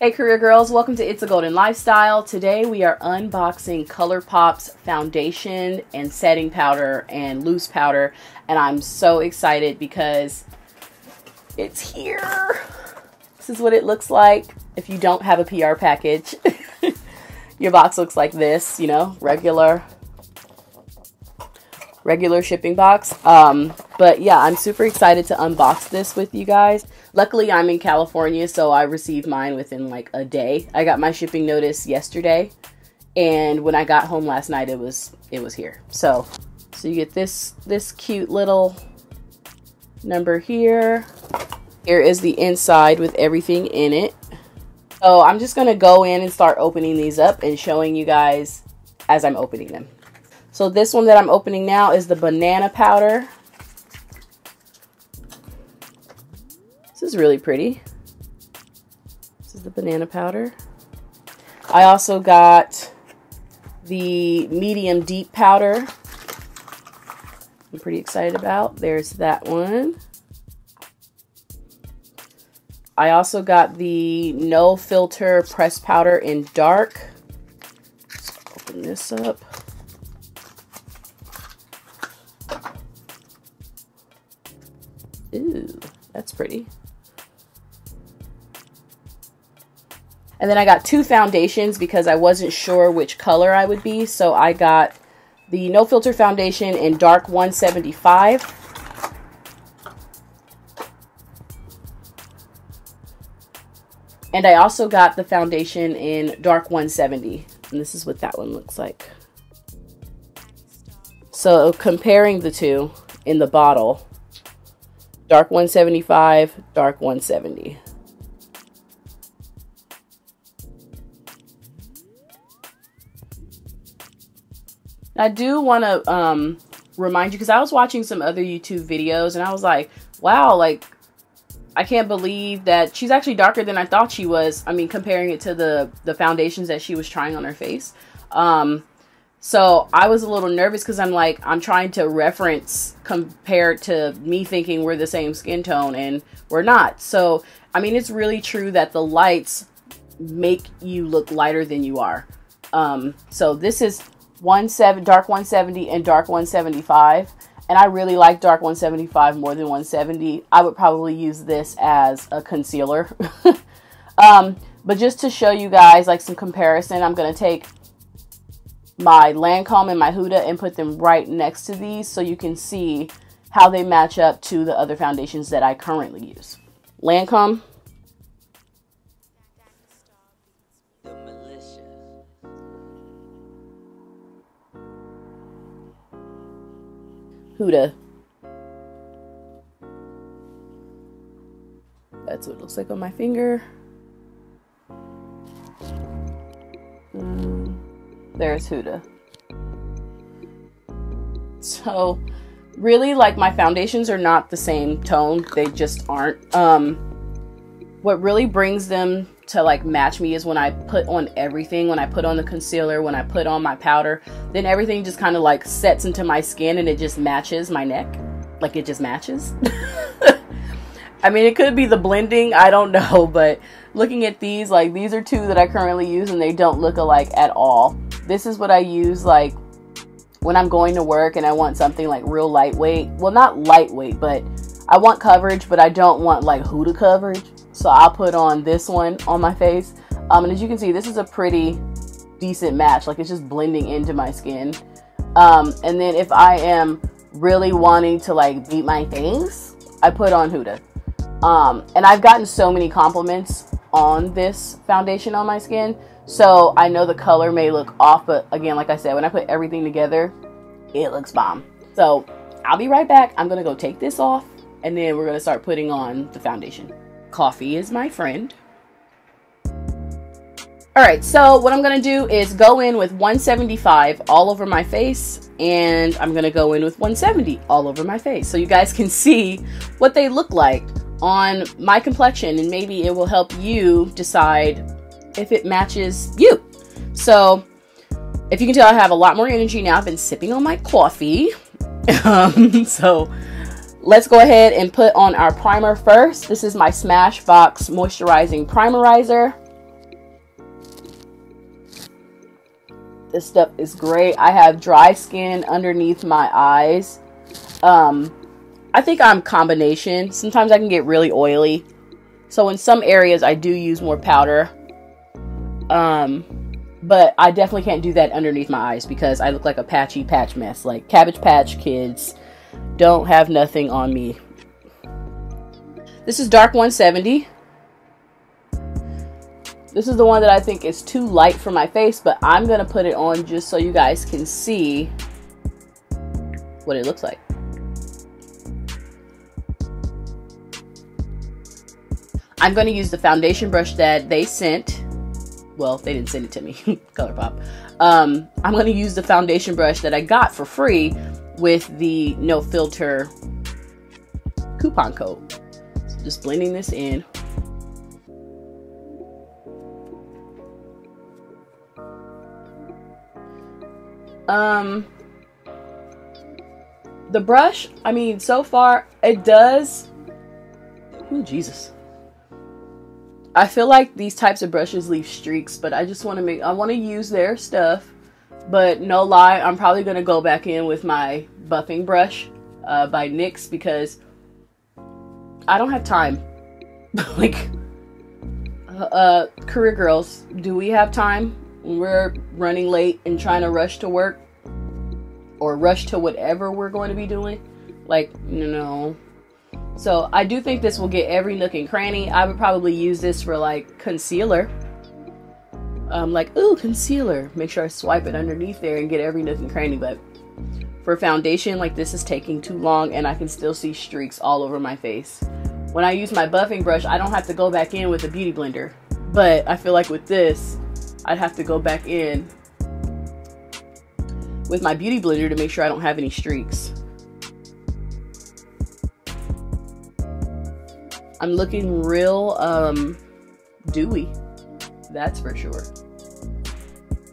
Hey career girls, welcome to It's a Golden Lifestyle. Today we are unboxing Colourpop's foundation and setting powder and loose powder, and I'm so excited because it's here. This is what it looks like if you don't have a PR package. Your box looks like this, you know, regular shipping box. But yeah, I'm super excited to unbox this with you guys. Luckily, I'm in California, so I received mine within like a day. I got my shipping notice yesterday, and when I got home last night, it was here. So you get this cute little number here. Here is the inside with everything in it. So I'm just gonna go in and start opening these up and showing you guys as I'm opening them. So this one that I'm opening now is the banana powder. This is really pretty. This is the banana powder. I also got the medium deep powder. I'm pretty excited about. There's that one. I also got the No Filter pressed powder in dark. Let's open this up. Ooh, that's pretty. And then I got two foundations because I wasn't sure which color I would be. So I got the No Filter foundation in dark 175. And I also got the foundation in dark 170. And this is what that one looks like. So comparing the two in the bottle, dark 175, dark 170. I do want to remind you, because I was watching some other YouTube videos and I was like, wow, like, I can't believe that she's actually darker than I thought she was. I mean, comparing it to the foundations that she was trying on her face. So I was a little nervous because I'm like, I'm trying to reference compared to me thinking we're the same skin tone, and we're not. So, I mean, it's really true that the lights make you look lighter than you are. So this is dark 170 and dark 175. And I really like dark 175 more than 170. I would probably use this as a concealer. But just to show you guys like some comparison, I'm going to take my Lancome and my Huda and put them right next to these so you can see how they match up to the other foundations that I currently use. Lancome. Huda. That's what it looks like on my finger. There's Huda. So really, like, my foundations are not the same tone. They just aren't. What really brings them to like match me is when I put on everything, when I put on the concealer, when I put on my powder, then everything just kind of like sets into my skin and it just matches my neck. Like, it just matches. I mean, it could be the blending, I don't know, but looking at these, like, these are two that I currently use and they don't look alike at all. This is what I use like when I'm going to work and I want something like real lightweight. Well, not lightweight, but I want coverage, but I don't want like Huda coverage. So I'll put on this one on my face. And as you can see, this is a pretty decent match. Like, it's just blending into my skin. And then if I am really wanting to like beat my face, I put on Huda. And I've gotten so many compliments on this foundation on my skin. So I know the color may look off, but again, like I said, when I put everything together, it looks bomb. So I'll be right back. I'm going to go take this off and then we're going to start putting on the foundation. Coffee is my friend. Alright, so what I'm going to do is go in with 175 all over my face, and I'm going to go in with 170 all over my face so you guys can see what they look like on my complexion, and maybe it will help you decide if it matches you. So if you can tell, I have a lot more energy now. I've been sipping on my coffee. So let's go ahead and put on our primer first. This is my Smashbox Moisturizing Primerizer. This stuff is great. I have dry skin underneath my eyes. I think I'm combination. Sometimes I can get really oily. So in some areas I do use more powder. But I definitely can't do that underneath my eyes because I look like a patchy patch mess. Like Cabbage Patch Kids don't have nothing on me. This is Dark 170. This is the one that I think is too light for my face, but I'm going to put it on just so you guys can see what it looks like. I'm going to use the foundation brush that they sent. Well, they didn't send it to me, Colourpop. I'm going to use the foundation brush that I got for free with the No Filter coupon code. So just blending this in. The brush, I mean, so far it does. Oh, Jesus. I feel like these types of brushes leave streaks, but I just want to I want to use their stuff. But no lie, I'm probably going to go back in with my buffing brush by NYX because I don't have time. Like, career girls, do we have time when we're running late and trying to rush to work or rush to whatever we're going to be doing? Like, no. So I do think this will get every nook and cranny. I would probably use this for like concealer. Like, ooh, concealer. Make sure I swipe it underneath there and get every nook and cranny. But for foundation, like, this is taking too long and I can still see streaks all over my face. When I use my buffing brush, I don't have to go back in with a beauty blender. But I feel like with this, I'd have to go back in with my beauty blender to make sure I don't have any streaks. I'm looking real dewy, that's for sure.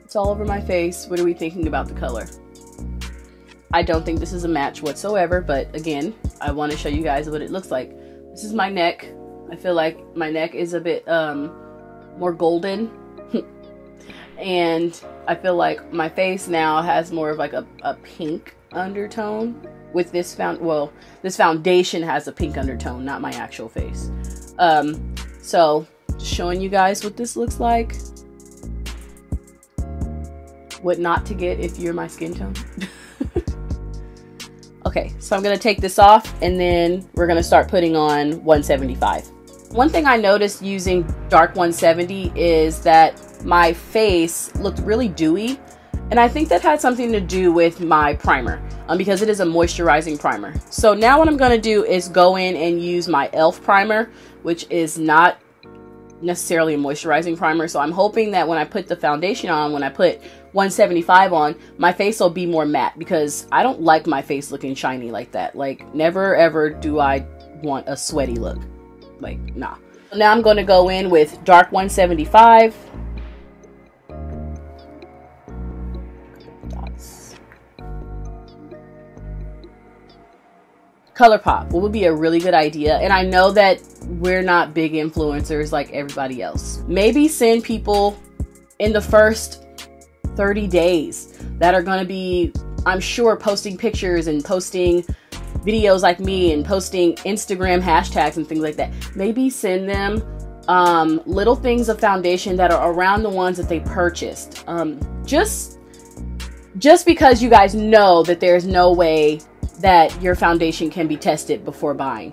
It's all over my face. What are we thinking about the color? I don't think this is a match whatsoever, but again, I want to show you guys what it looks like. This is my neck. I feel like my neck is a bit more golden. And I feel like my face now has more of like a pink undertone. With this this foundation has a pink undertone, not my actual face. So just showing you guys what this looks like. What not to get if you're my skin tone. Okay, so I'm gonna take this off and then we're gonna start putting on 175. One thing I noticed using Dark 170 is that my face looked really dewy. And I think that had something to do with my primer, because it is a moisturizing primer. So now what I'm going to do is go in and use my e.l.f. primer, which is not necessarily a moisturizing primer. So I'm hoping that when I put the foundation on, when I put 175 on, my face will be more matte, because I don't like my face looking shiny like that. Like, never ever do I want a sweaty look. Like, nah. So now I'm going to go in with Dark 175. Colourpop, what would be a really good idea? And I know that we're not big influencers like everybody else. Maybe send people in the first 30 days that are going to be, I'm sure, posting pictures and posting videos like me and posting Instagram hashtags and things like that. Maybe send them little things of foundation that are around the ones that they purchased. Just because you guys know that there's no way that your foundation can be tested before buying.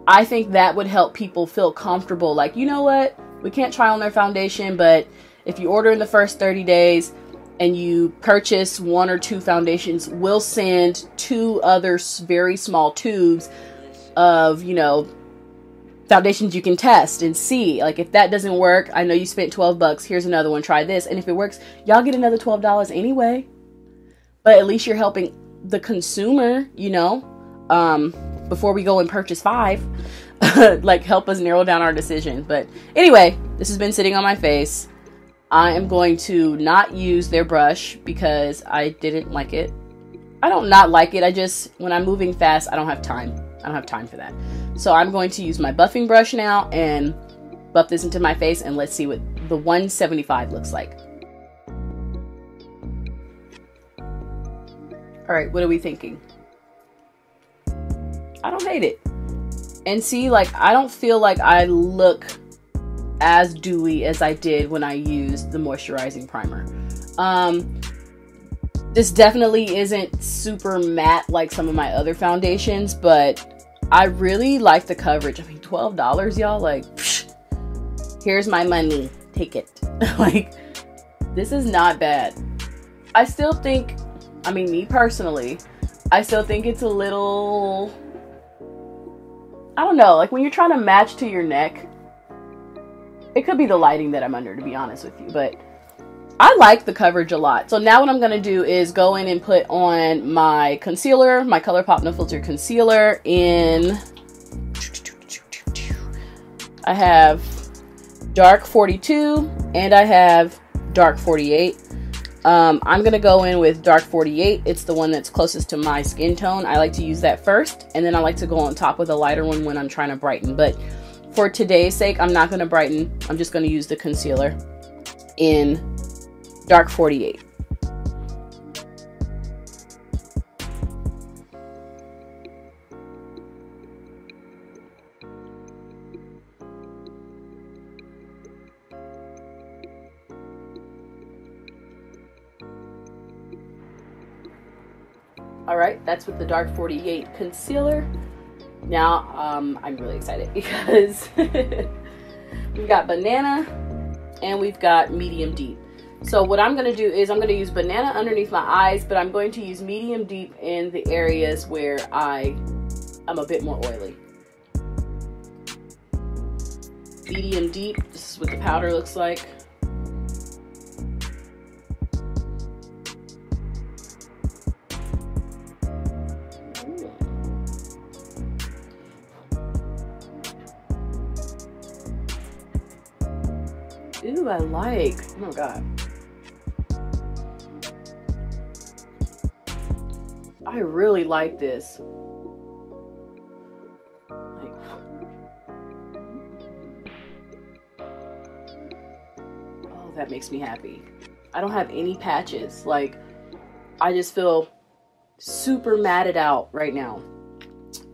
I think that would help people feel comfortable. Like, you know what? We can't try on their foundation, but if you order in the first 30 days and you purchase 1 or 2 foundations, we'll send 2 other very small tubes of, you know, foundations you can test and see. Like, if that doesn't work, I know you spent 12 bucks. Here's another one. Try this. And if it works, y'all get another $12 anyway. But at least you're helping the consumer, you know, before we go and purchase 5, like, help us narrow down our decision. But anyway, this has been sitting on my face. I am going to not use their brush because I didn't like it. I don't not like it. I just, when I'm moving fast, I don't have time. I don't have time for that. So I'm going to use my buffing brush now and buff this into my face, and let's see what the 175 looks like. All right, what are we thinking? I don't hate it. And see, like, I don't feel like I look as dewy as I did when I used the moisturizing primer. This definitely isn't super matte like some of my other foundations, but I really like the coverage. I mean, $12, y'all, like, psh, here's my money, take it. Like, this is not bad. I still think, I mean, me personally, I still think it's a little, I don't know, like when you're trying to match to your neck, it could be the lighting that I'm under, to be honest with you, but I like the coverage a lot. So now what I'm going to do is go in and put on my concealer, my Colourpop No Filter concealer in, I have dark 42 and I have dark 48. I'm going to go in with dark 48. It's the one that's closest to my skin tone. I like to use that first, and then I like to go on top with a lighter one when I'm trying to brighten. But for today's sake, I'm not going to brighten. I'm just going to use the concealer in dark 48. All right, that's with the dark 48 concealer. Now, I'm really excited because we've got banana and we've got medium deep. So what I'm going to do is I'm going to use banana underneath my eyes, but I'm going to use medium deep in the areas where I'm a bit more oily. Medium deep, this is what the powder looks like. Ooh, I like, oh my God. I really like this. Like, oh, that makes me happy. I don't have any patches. Like, I just feel super matted out right now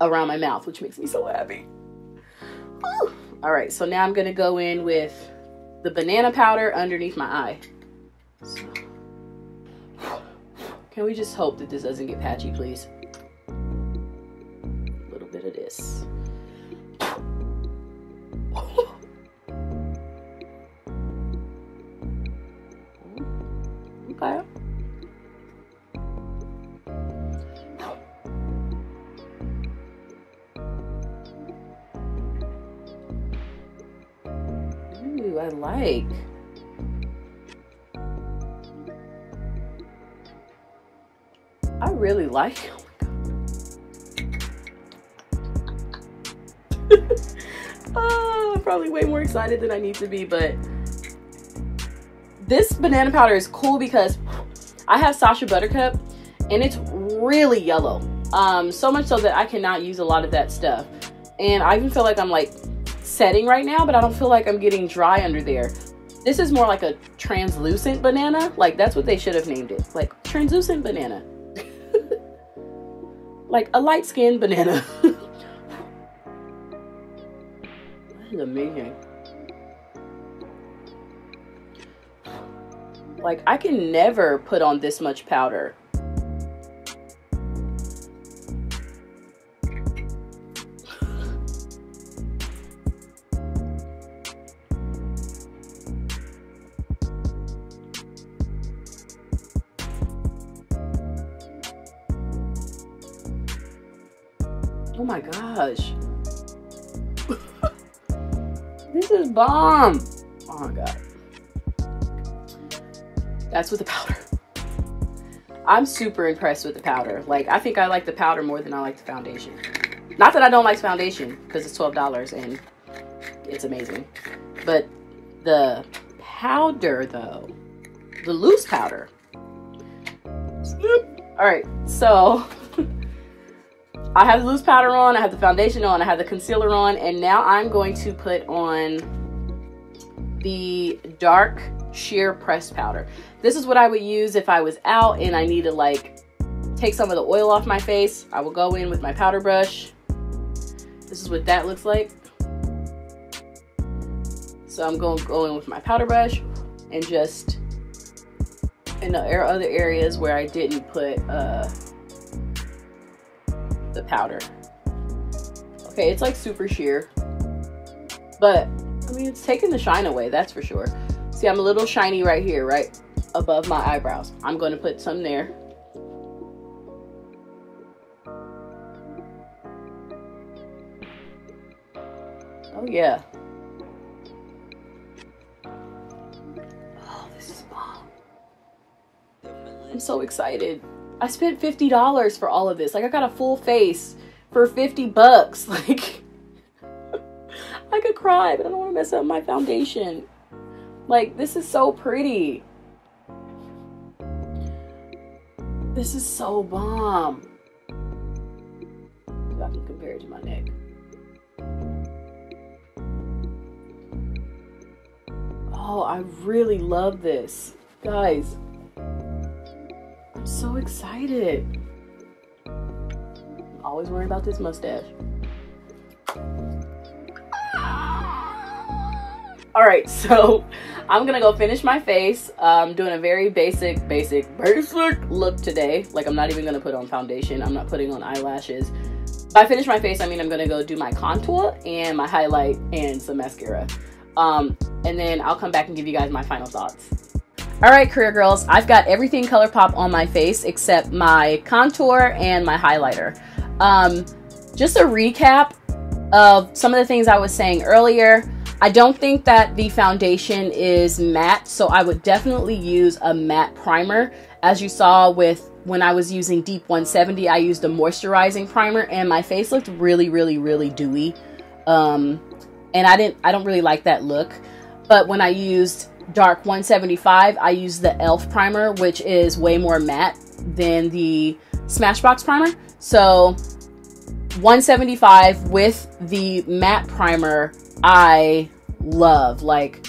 around my mouth, which makes me so happy. Woo. All right, so now I'm gonna go in with the banana powder underneath my eye. So, can we just hope that this doesn't get patchy, please? A little bit of this. Okay. Ooh, I like. I really like. Oh my God. I'm probably way more excited than I need to be, but this banana powder is cool because I have Sacha Buttercup and it's really yellow. So much so that I cannot use a lot of that stuff. And I even feel like I'm like setting right now, but I don't feel like I'm getting dry under there. This is more like a translucent banana. Like, that's what they should have named it. Like, translucent banana. Like a light-skinned banana. That is amazing. Like, I can never put on this much powder. Oh my gosh. This is bomb. Oh my God. That's with the powder. I'm super impressed with the powder. Like, I think I like the powder more than I like the foundation. Not that I don't like foundation, because it's $12 and it's amazing. But the powder though, the loose powder. All right, so I have the loose powder on, I have the foundation on, I have the concealer on, and now I'm going to put on the dark sheer pressed powder. This is what I would use if I was out and I need to like take some of the oil off my face, I will go in with my powder brush. This is what that looks like. So I'm going to go in with my powder brush and just in the other areas where I didn't put the powder. Okay, it's like super sheer, but I mean, it's taking the shine away, that's for sure. See, I'm a little shiny right here, right above my eyebrows. I'm going to put some there. Oh yeah. Oh, this is bomb. I'm so excited. I spent $50 for all of this. Like, I got a full face for 50 bucks. Like, I could cry, but I don't want to mess up my foundation. Like, this is so pretty. This is so bomb. If I can compare it to my neck. Oh, I really love this. Guys, I'm so excited. I'm always worried about this mustache. All right, so I'm gonna go finish my face. I'm doing a very basic look today. Like, I'm not even gonna put on foundation. I'm not putting on eyelashes. By finish my face, I mean I'm gonna go do my contour and my highlight and some mascara. And then I'll come back and give you guys my final thoughts. All right, career girls, I've got everything Colourpop on my face except my contour and my highlighter. Just a recap of some of the things I was saying earlier. I don't think that the foundation is matte, so I would definitely use a matte primer. As you saw with when I was using Deep 170, I used a moisturizing primer and my face looked really dewy. And I don't really like that look. But when I used Dark 175, I used the e.l.f. primer, which is way more matte than the Smashbox primer. So 175 with the matte primer, I love. Like,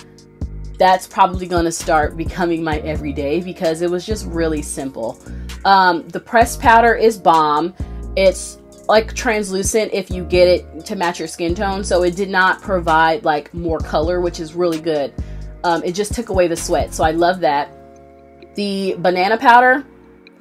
that's probably going to start becoming my everyday because it was just really simple. The pressed powder is bomb. It's like translucent if you get it to match your skin tone, so it did not provide like more color, which is really good. It just took away the sweat, so I love that. The banana powder,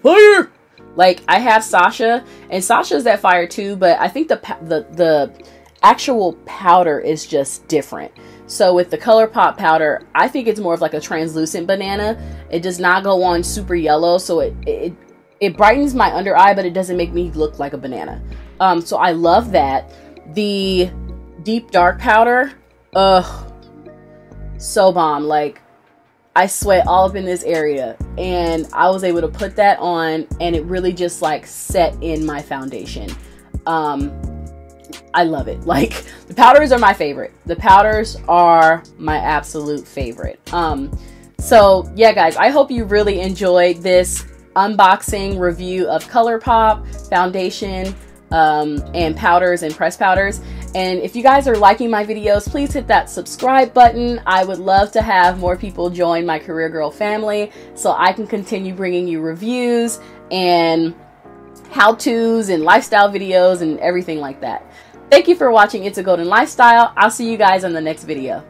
fire! Like, I have Sasha, and Sasha's that fire too, but I think the actual powder is just different. So with the Colourpop powder, I think it's more of like a translucent banana. It does not go on super yellow, so it brightens my under eye, but it doesn't make me look like a banana. So I love that. The deep dark powder, ugh, so bomb. Like, I sweat all up in this area, and I was able to put that on, and it really just like set in my foundation. I love it. Like, the powders are my favorite. The powders are my absolute favorite. So yeah, guys, I hope you really enjoyed this unboxing review of Colourpop foundation and powders and pressed powders. And if you guys are liking my videos, please hit that subscribe button. I would love to have more people join my Career Girl family so I can continue bringing you reviews and how-tos and lifestyle videos and everything like that. Thank you for watching It's a Golden Lifestyle. I'll see you guys on the next video.